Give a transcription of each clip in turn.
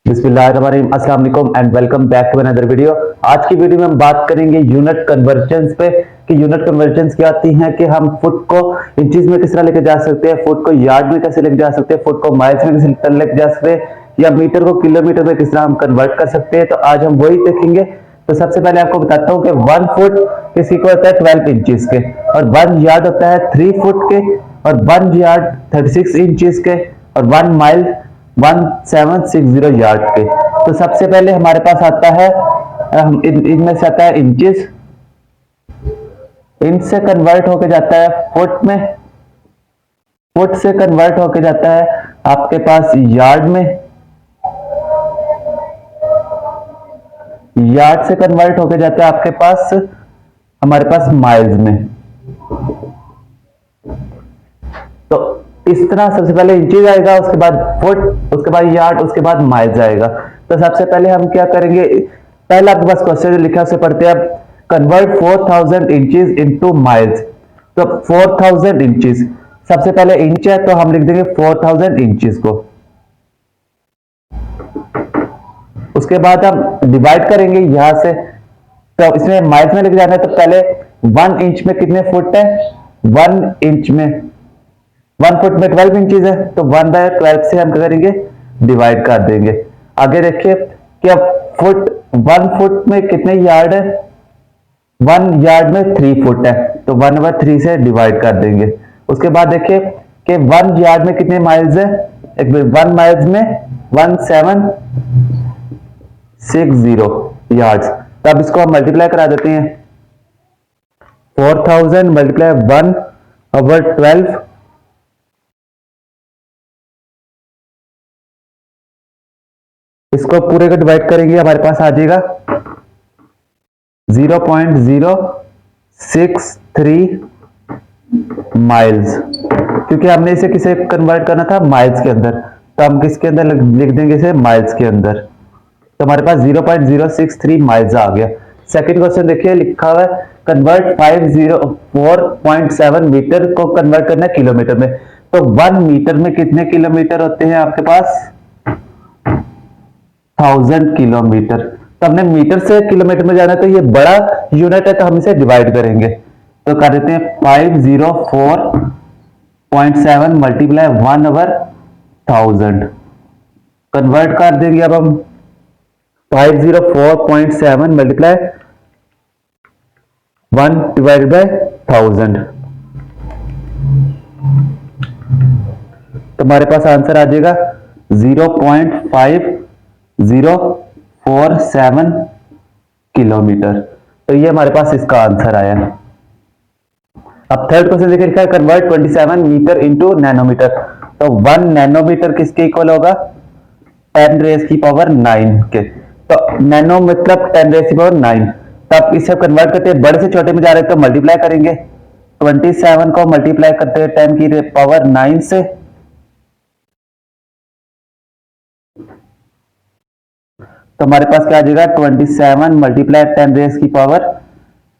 बिस्मिल्लाहिर्रहमानिर्रहीम, अस्सलाम वालेकुम and welcome back to another video. आज की वीडियो में हम बात करेंगे यूनिट कन्वर्जन्स पे कि यूनिट कन्वर्जन्स क्या आती हैं कि हम फुट को इंचेस में किस तरह लेके जा सकते हैं, फुट को यार्ड में कैसे लेके जा सकते हैं, फुट को माइल्स में किस तरह लेके जा सकते हैं या मीटर को किलोमीटर में किस तरह हम कन्वर्ट कर सकते हैं। तो आज हम वही देखेंगे। तो सबसे पहले आपको बताता हूँ कि 1 फुट किस इक्वल होता है 12 इंचेस के, और 1 यार्ड होता है 3 फुट के, और 1 यार्ड 36 इंचेस के, और 1 माइल 1760 यार्ड के। तो सबसे पहले हमारे पास आता है इनमें से आता है इंचेस, इंच से कन्वर्ट होके जाता है फुट में, फुट से कन्वर्ट होके जाता है आपके पास यार्ड में, यार्ड से कन्वर्ट होके जाता है आपके पास हमारे पास माइल्स में। तो इस तरह सबसे पहले इंचेस आएगा, उसके बाद फुट, उसके बाद यार्ड, उसके बाद माइल्स आएगा। तो सबसे पहले हम क्या करेंगे, पहले आपके पास क्वेश्चन लिखा है उसे पढ़ते हैं। Convert 4000 inches into miles. तो 4000 इंचेस, सबसे पहले इंच है तो हम लिख देंगे 4000 इंचेस को। उसके बाद हम डिवाइड करेंगे यहां से, तो इसमें माइल्स में लेके जाना है। तो पहले 1 इंच में कितने फुट है, 1 इंच में 1 फुट में 12 इंचेस है, तो 1/12 से हम क्या करेंगे, डिवाइड कर देंगे। आगे देखिए कि अब फुट 1 फुट में कितने यार्ड है, 1 यार्ड में 3 फुट है, तो 1/3 से डिवाइड कर देंगे। उसके बाद देखिए कि 1 यार्ड में कितने माइल्स है, 1 माइल्स में 1760 यार्ड्स। तो अब इसको हम मल्टीप्लाई करा देते हैं। 4000 मल्टीप्लाई 1/12, इसको पूरे को डिवाइड करेंगे, हमारे पास आ जाएगा 0.063 माइल्स, क्योंकि हमने इसे किसे कन्वर्ट करना था, माइल्स के अंदर। तो हम किसके अंदर लिख देंगे, इसे माइल्स के अंदर। तो हमारे पास 0.063 माइल्स आ गया। सेकंड क्वेश्चन देखिए, लिखा हुआ है कन्वर्ट 504.7 मीटर को कन्वर्ट करना है किलोमीटर में। तो 1 मीटर में कितने किलोमीटर होते हैं आपके पास, 1000 किलोमीटर। तो हमने मीटर से किलोमीटर में जाना है, तो ये बड़ा यूनिट है तो हम इसे डिवाइड करेंगे। तो कर देते हैं 504.7 मल्टीप्लाई 1/1000, कन्वर्ट कर देंगे। अब हम 504.7 मल्टीप्लाई 1/1000, तो हमारे पास आंसर आ जाएगा 0.5047 किलोमीटर। तो ये हमारे पास इसका आंसर आया। अब थर्ड क्वेश्चन देखिए, लिखा है कन्वर्ट 27 मीटर इंटू नैनोमीटर। तो 1 नैनोमीटर किसके इक्वल होगा, 10 रेज की पावर 9 के। तो नैनो मतलब 10 रेज की पावर 9। तब इसे कन्वर्ट करते हैं, बड़े से छोटे में जा रहे हैं तो मल्टीप्लाई करेंगे। 27 को मल्टीप्लाई करते हैं 10 की पावर 9 से, तो हमारे पास क्या आ जाएगा, 27 मल्टीप्लाई 10 रेज की पावर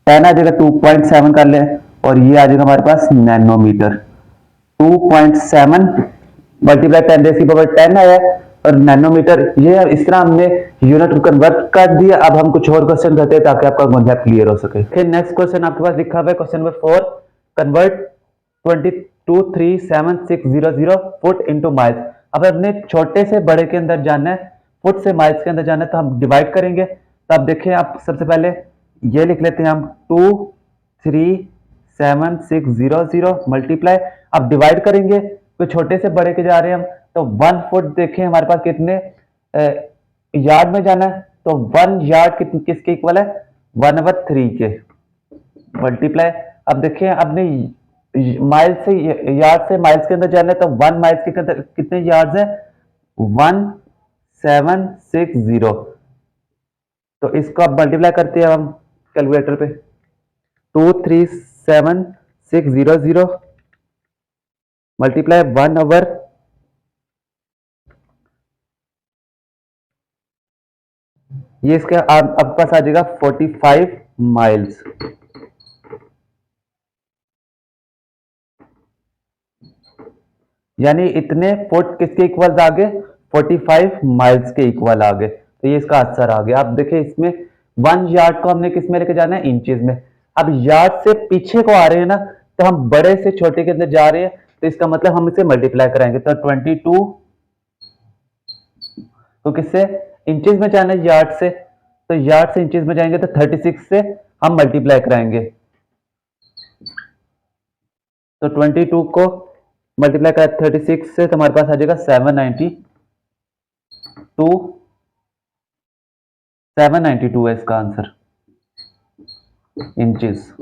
10 आ जाएगा, 2.7 कर ले, और ये आ जाएगा हमारे पास नैनोमीटर। 2.7 मल्टीप्लाई 10 रेज की पावर 10 आया, और नैनोमीटर। ये इस तरह हमने यूनिट को कन्वर्ट कर दिया। अब हम कुछ और क्वेश्चन करते हैं ताकि आपका कॉन्सेप्ट क्लियर हो सके। फिर नेक्स्ट क्वेश्चन आपके पास लिखा हुआ है, question number 4, convert 2237,600 foot into miles. अब अपने छोटे से बड़े के अंदर जाना है, फुट से माइल्स के अंदर जाना है, तो हम डिवाइड करेंगे। तो अब देखिए, आप सबसे पहले ये लिख लेते हैं हम 237600 मल्टीप्लाई, अब डिवाइड करेंगे, तो छोटे से बड़े के जा रहे हैं हम। तो 1 फुट देखें हमारे पास कितने यार्ड में जाना है, तो 1 यार्ड किसके इक्वल है, 1/3 के, मल्टीप्लाई। अब देखिए अपने माइल से यार्ड से माइल्स के अंदर जाना है, तो 1 माइल्स के अंदर कितने यार्ड्स है, 1760। तो इसको अब मल्टीप्लाई करते हैं हम कैलकुलेटर पे, 237600 मल्टीप्लाई 1/, ये इसका अब पास आ जाएगा 45 माइल्स। यानी इतने फुट किसके इक्वल आ गए, 45 माइल्स के इक्वल आ गए। तो ये इसका आंसर आ गया। आप देखिए इसमें 1 यार्ड को हमने किस में लेके जाना है, इंचेस में। अब यार्ड से पीछे को आ रहे हैं ना, तो हम बड़े से छोटे के अंदर जा रहे हैं, तो इसका मतलब हम इसे मल्टीप्लाई कराएंगे। तो 22 तो किससे, इंचेस में जाना है यार्ड से, तो यार्ड से इंचेस में जाएंगे तो 36 से हम मल्टीप्लाई कराएंगे। तो 22 को मल्टीप्लाई करें 36 से तो हमारे पास आ जाएगा 792 है इसका आंसर, इंचेस।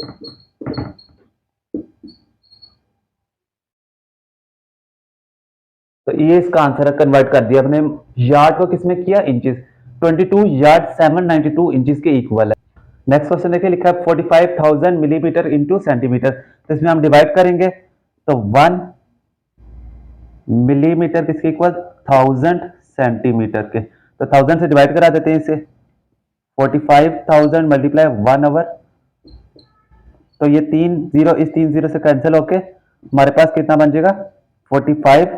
तो ये इसका आंसर है, कन्वर्ट कर दिया अपने यार्ड को किसमें किया, इंचेस। 22 यार्ड 792 इंचेस के इक्वल है। नेक्स्ट क्वेश्चन देखिए, लिखा है 45,000 मिलीमीटर इंटू सेंटीमीटर। तो इसमें हम डिवाइड करेंगे, तो 1 मिलीमीटर किसके इक्वल, 1000 सेंटीमीटर के। तो 1000 से डिवाइड करा देते हैं इसे, 45,000 मल्टीप्लाई 1 आवर। तो ये 3 जीरो इस 3 जीरो से कैंसिल होके हमारे पास कितना बन जाएगा, 45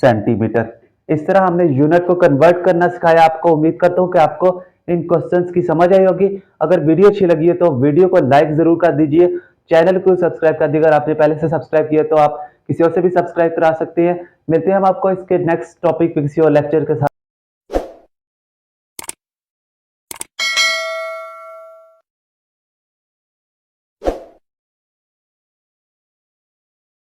सेंटीमीटर। इस तरह हमने यूनिट को कन्वर्ट करना सिखाया आपको। उम्मीद करता हूं कि आपको इन क्वेश्चंस की समझ आई होगी। अगर वीडियो अच्छी लगी है तो वीडियो को लाइक जरूर कर दीजिए, चैनल को सब्सक्राइब कर दीजिए। अगर आपने पहले से सब्सक्राइब किया तो आप किसी और से भी सब्सक्राइब करा सकते हैं। मिलते हैं हम आपको इसके नेक्स्ट टॉपिक पे किसी और लेक्चर के साथ।